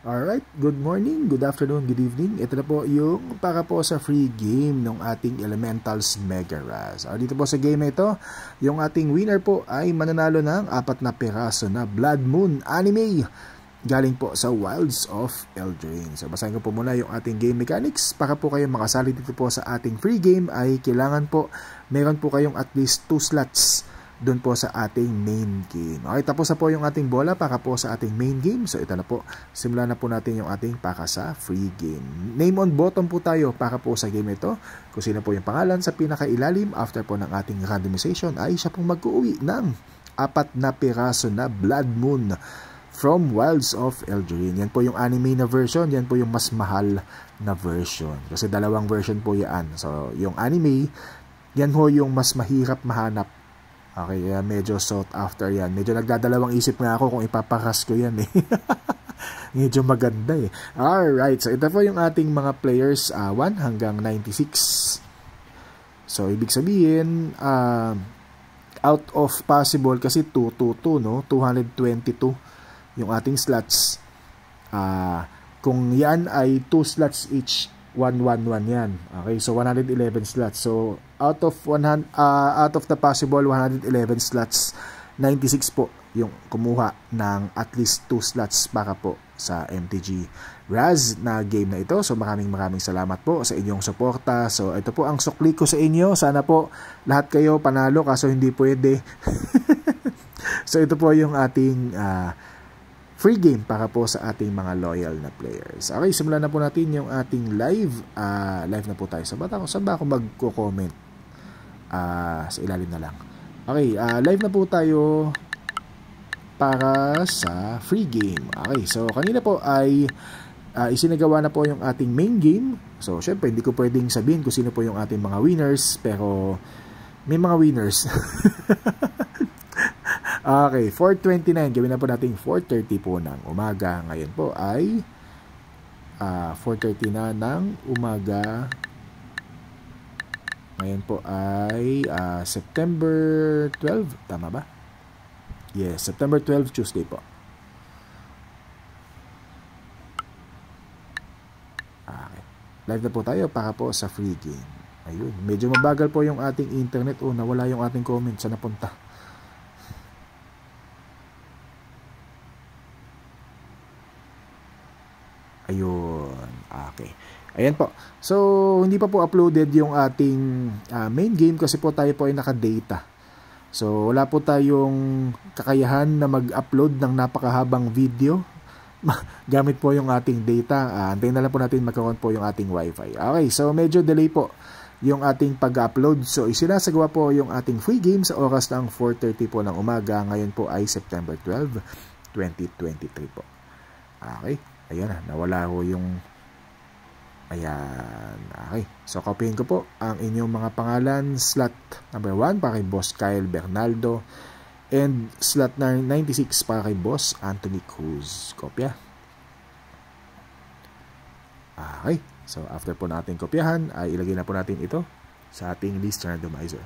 Alright, good morning, good afternoon, good evening. Ito na po yung para po sa free game ng ating Elementals Mega Raz. Dito po sa game na ito, yung ating winner po ay mananalo ng 4 na piraso na Blood Moon anime galing po sa Wilds of Eldraine. So basahin ko po muna yung ating game mechanics. Para po kayo makasali dito po sa ating free game ay kailangan po meron po kayong at least 2 slots doon po sa ating main game. Okay, tapos na po yung ating bola para po sa ating main game. So ito na po, simulan na po natin yung ating para sa free game. Name on bottom po tayo para po sa game ito. Kung sino po yung pangalan sa pinakailalim after po ng ating randomization ay siya pong mag-uwi ng 4 na piraso na Blood Moon from Wilds of Eldraine. Yan po yung anime na version, yan po yung mas mahal na version. Kasi dalawang version po yan. So yung anime, yan ho yung mas mahirap mahanap. Okay, medyo sought after yan. Medyo nagdadalawang isip nga ako kung ipapakas ko yan eh. Medyo maganda eh. Alright, so ito po yung ating mga players 1 hanggang 96. So, ibig sabihin, out of possible kasi 222, no? 222 yung ating slots. Kung yan ay 2 slots each, 111 yan. Okay, so 111 slots. So out of the possible 111 slots, 96 po yung kumuha ng at least 2 slots para po sa MTG Raz na game na ito. So maraming salamat po sa inyong suporta. So ito po ang sukli ko sa inyo. Sana po lahat kayo panalo kaso hindi pwede. So ito po yung ating free game para po sa ating mga loyal na players. Okay, simulan na po natin yung ating live. Live na po tayo sa bata. Saan ba ako magko-comment? Sa ilalim na lang. Okay, live na po tayo para sa free game. Okay, so kanina po ay isinagawa na po yung ating main game. So, syempre, hindi ko pwedeng sabihin kung sino po yung ating mga winners, pero may mga winners. Okay, 4:29. Gawin na po natin 4:30 po ng umaga. Ngayon po ay 4:30 na ng umaga. Ngayon po ay September 12. Tama ba? Yes, September 12, Tuesday po. Okay. Live na po tayo para po sa free game. Ayun, medyo mabagal po yung ating internet. Nawala yung ating comment. Saan napunta? Ayun, okay. Ayan po. So, hindi pa po uploaded yung ating main game kasi po tayo po ay naka-data. So, wala po tayong kakayahan na mag-upload ng napakahabang video gamit po yung ating data. Antayin na lang po natin magkaroon po yung ating wifi. Okay, so medyo delay po yung ating pag-upload. So, isinasagawa po yung ating free game sa oras ng 4:30 po ng umaga. Ngayon po ay September 12, 2023 po. Okay. Ayan na, nawala ko yung ayan, okay. So, copyhin ko po ang inyong mga pangalan. Slot number 1 para kay Boss Kyle Bernaldo and slot 96 para kay Boss Anthony Cruz. Kopya. Okay. So, after po natin kopyahan, ay ilagay na po natin ito sa ating list randomizer.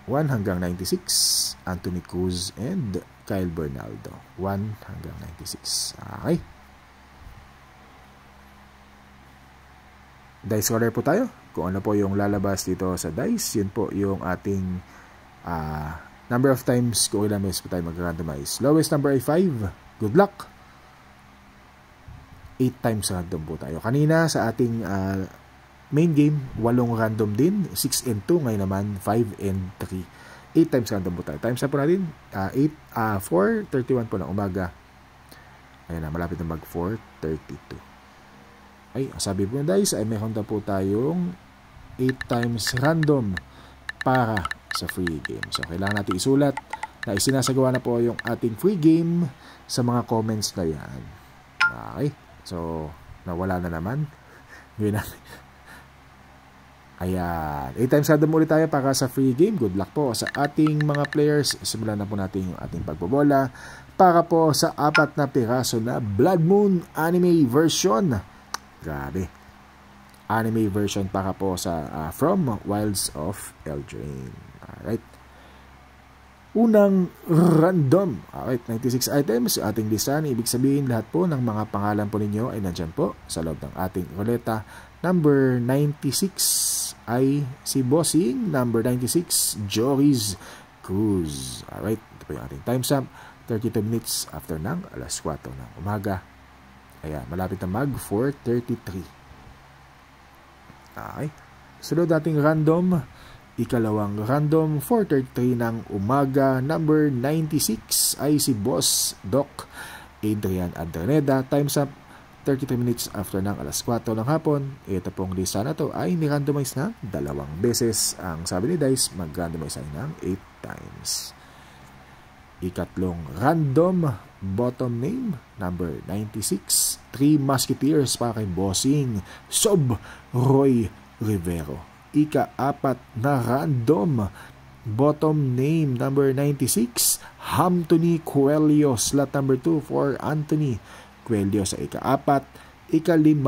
1 hanggang 96, Anthony Cruz and Kyle Bernaldo. 1 hanggang 96. Okay. Dice roller po tayo. Kung ano po yung lalabas dito sa dice, yun po yung ating number of times kung ilang beses po tayo mag-randomize. Lowest number ay 5. Good luck. 8 times random po tayo. Kanina sa ating main game, 8 random din. 6 and 2. Ngayon naman, 5 and 3. 8 times random po tayo. Times na po natin. 4:31 po ng umaga. Ayun na, malapit na mag 4:32. Ay, sabi po na guys, ay meron na po tayong 8 times random para sa free game. So, kailangan natin isulat na isinasagawa na po yung ating free game sa mga comments na yan. Okay. So, nawala na naman. Gawin natin. Ayan. 8 times random ulit tayo para sa free game. Good luck po sa ating mga players. Simulan na po natin yung ating pagbobola para po sa 4 na piraso na Blood Moon anime version. Grabe. Anime version para po sa From Wilds of Eldraine. Alright. unang random. Alright, 96 items sa ating listahan. Ibig sabihin lahat po ng mga pangalan po ninyo ay nandyan po sa loob ng ating ruleta. Number 96 ay si Bossing. Number 96, Joris Cruz. Alright, ito po yung ating timestamp. 32 minutes after ng alas 4 ng umaga. Ayan, malapit na mag 4:33. Okay. Sunod nating random. Ikalawang random, 4:33 ng umaga. Number 96 ay si Boss Doc Adrian Adreneda. Times up, 33 minutes after ng alas 4 ng hapon. Ito pong lista na to ay ni-randomize na 2 beses. Ang sabi ni Dice, mag-randomize ay ng 8 times. Ikatlong random, bottom name, number 96, 3 Musketeers para kay Bossing, Sob Roy Rivero. Ika-4 na random, bottom name, number 96, Anthony Coelho, slot number 2 for Anthony Coelho sa ika-4. Ika-5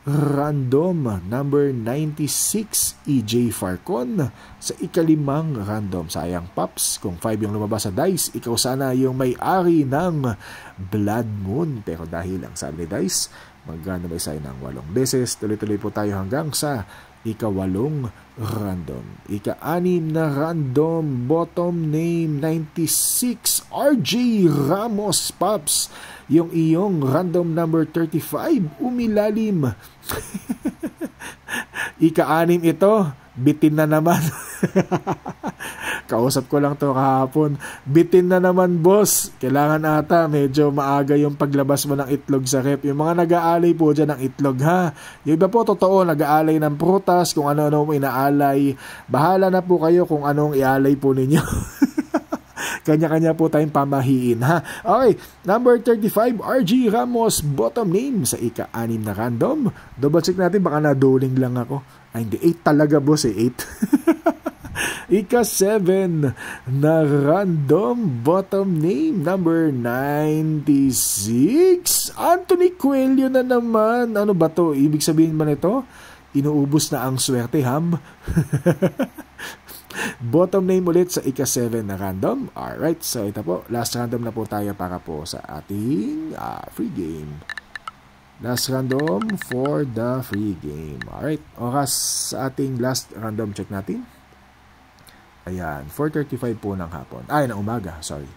random, number 96, EJ Farcon sa ika-5 random. Sayang Pops, kung 5 yung lumabas sa Dice, ikaw sana yung may-ari ng Blood Moon. Pero dahil ang sabi ni Dice, mag-randomize tayo ng 8 beses. Tuloy-tuloy po tayo hanggang sa ika-8 random. Ika-6 na random, bottom name 96, RJ Ramos. Pops, yung iyong random number 35, umilalim. Ika-6 ito, bitin na naman. Kausap ko lang to kahapon. Bitin na naman, boss. Kailangan ata medyo maaga yung paglabas mo ng itlog sa rep. Yung mga nag-aalay po dyan ng itlog, ha? Yung iba po, totoo, nag-aalay ng prutas, kung ano-ano mo inaalay. Bahala na po kayo kung anong ialay po ninyo. Kanya-kanya po tayong pamahiin, ha? Okay, number 35, RG Ramos, bottom name sa ika-6 na random. Double check natin, baka naduling lang ako. Ay, hindi, 8 talaga, boss, 8. Ika-7 na random, bottom name, number 96, Anthony Coelho na naman. Ano ba to? Ibig sabihin ba nito? Inuubos na ang swerte, ham? Bottom name ulit sa ika-7 na random. Alright, so ito po, last random na po tayo para po sa ating free game. Last random for the free game. Alright, oras sa ating last random check natin. Ayan, 4:35 po ng hapon. Ay, ng umaga, sorry.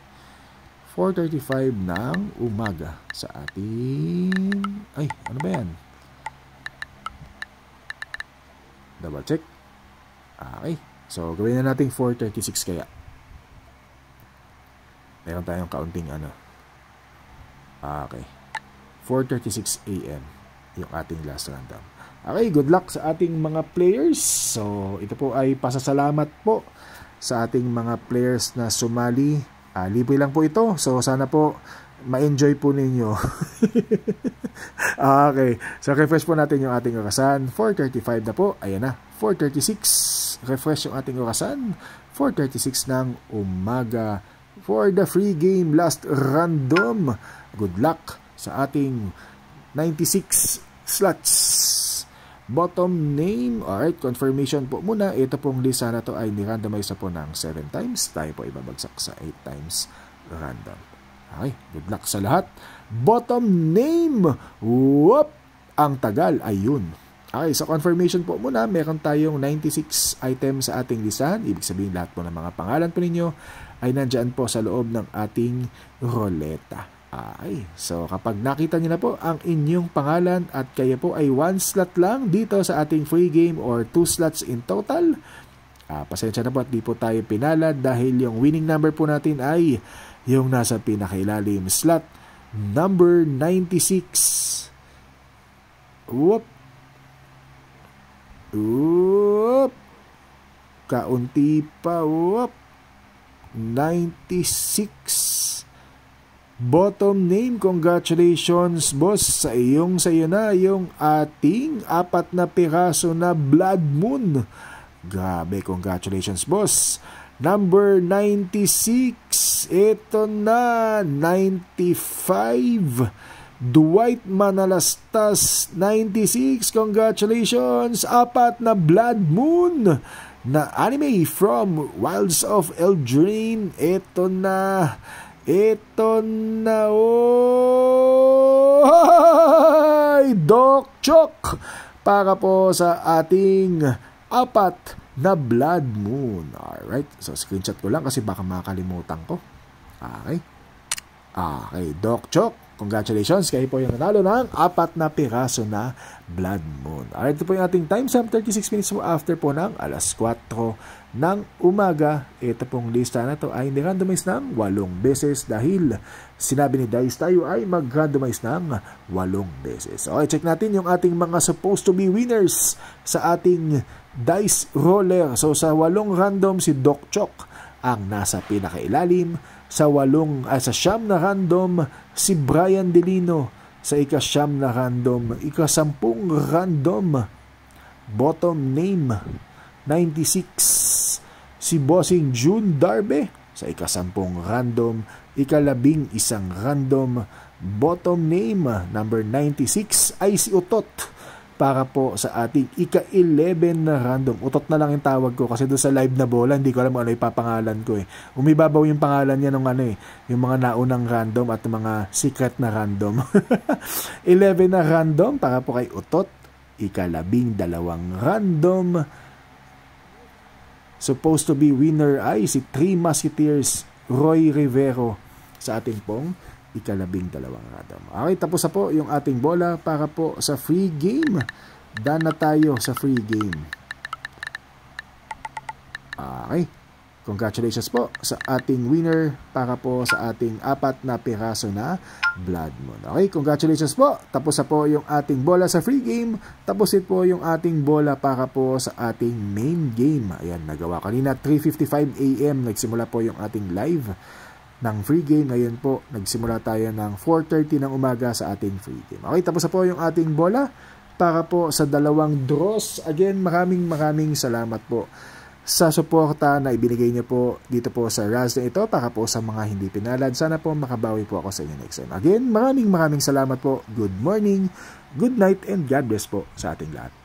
4:35 ng umaga sa ating... Ay, ano ba yan? Double check. Okay. So, gawin na natin 4:36 kaya. Meron tayong kaunting ano. Okay. 4:36 AM yung ating last random. Okay, good luck sa ating mga players. So, ito po ay pasasalamat po sa ating mga players na sumali. Libre lang po ito. So, sana po ma-enjoy po ninyo. Okay. So, refresh po natin yung ating orasan. 4:35 na po. Ayan na. 4:36. Refresh yung ating orasan. 4:36 ng umaga. For the free game, last random. Good luck sa ating 96 slots. Bottom name, alright, confirmation po muna. Ito pong lista na to ay ni-randomize na po ng 7 times. Tayo po ibabagsak sa 8 times random. Okay, good luck sa lahat. Bottom name, whoop, ang tagal, ayun. Okay, so confirmation po muna, meron tayong 96 items sa ating listahan. Ibig sabihin lahat po ng mga pangalan po ninyo ay nandyan po sa loob ng ating roleta. Okay, so kapag nakita niyo na po ang inyong pangalan at kayo po ay 1 slot lang dito sa ating free game or 2 slots in total, pasensya na po at di po tayo pinalad dahil yung winning number po natin ay yung nasa pinakailalim, slot number 96. Whoop! Whoop! Kaunti pa, whoop! 96. Bottom name, congratulations boss, sa iyo na yung ating 4 na piraso na Blood Moon. Grabe, congratulations boss. Number 96, ito na, 95. Dwight Manalastas, 96, congratulations, 4 na Blood Moon. na anime from Wilds of Eldraine. Ito na, Doc Chok para po sa ating apat na Blood Moon. Alright, so screenshot ko lang kasi baka makalimutan ko. Okay, Doc Chok, congratulations, kayo po yung nanalo ng apat na piraso na Blood Moon. Alright, ito po yung ating time stamp, 36 minutes po after po ng alas 4 ng umaga. Ito pong lista na to ay ni-randomize ng 8 beses dahil sinabi ni Dice tayo ay mag-randomize ng 8 beses. Okay, check natin yung ating mga supposed to be winners sa ating Dice Roller. So sa 8 random, si Doc Chok ang nasa pinakailalim. Sa 9 na random, si Brian Delino. Sa ika-9 na random, ika-10 random, bottom name 96, si Bossing June Darbe. Sa ika-10 random, ika-11 random, bottom name number 96 ay si Utot. Para po sa ating ika-11 na random. Utot na lang yung tawag ko kasi doon sa live na bola, hindi ko alam ano ipapangalan ko eh. Umibabaw yung pangalan niya ng yung mga naunang random at mga secret na random. 11 na random para po kay Utot. Ika-12 random. Supposed to be winner ay si 3 Musketeers Roy Rivero sa ating pong ika-12 random. Okay, tapos na po yung ating bola para po sa free game. Done na tayo sa free game. Okay, congratulations po sa ating winner para po sa ating 4 na piraso na Blood Moon. Okay, congratulations po. Tapos na po yung ating bola sa free game. Tapos din po yung ating bola para po sa ating main game. Ayan, nagawa kanina 3:55 AM. Nagsimula po yung ating live ng free game. Ngayon po, nagsimula tayo ng 4:30 ng umaga sa ating free game. Okay, tapos na po yung ating bola para po sa 2 draws. Again, maraming salamat po sa suporta na ibinigay niyo po dito po sa Raz na ito para po sa mga hindi pinalad. Sana po makabawi po ako sa inyo next time. Again, maraming salamat po. Good morning, good night, and God bless po sa ating lahat.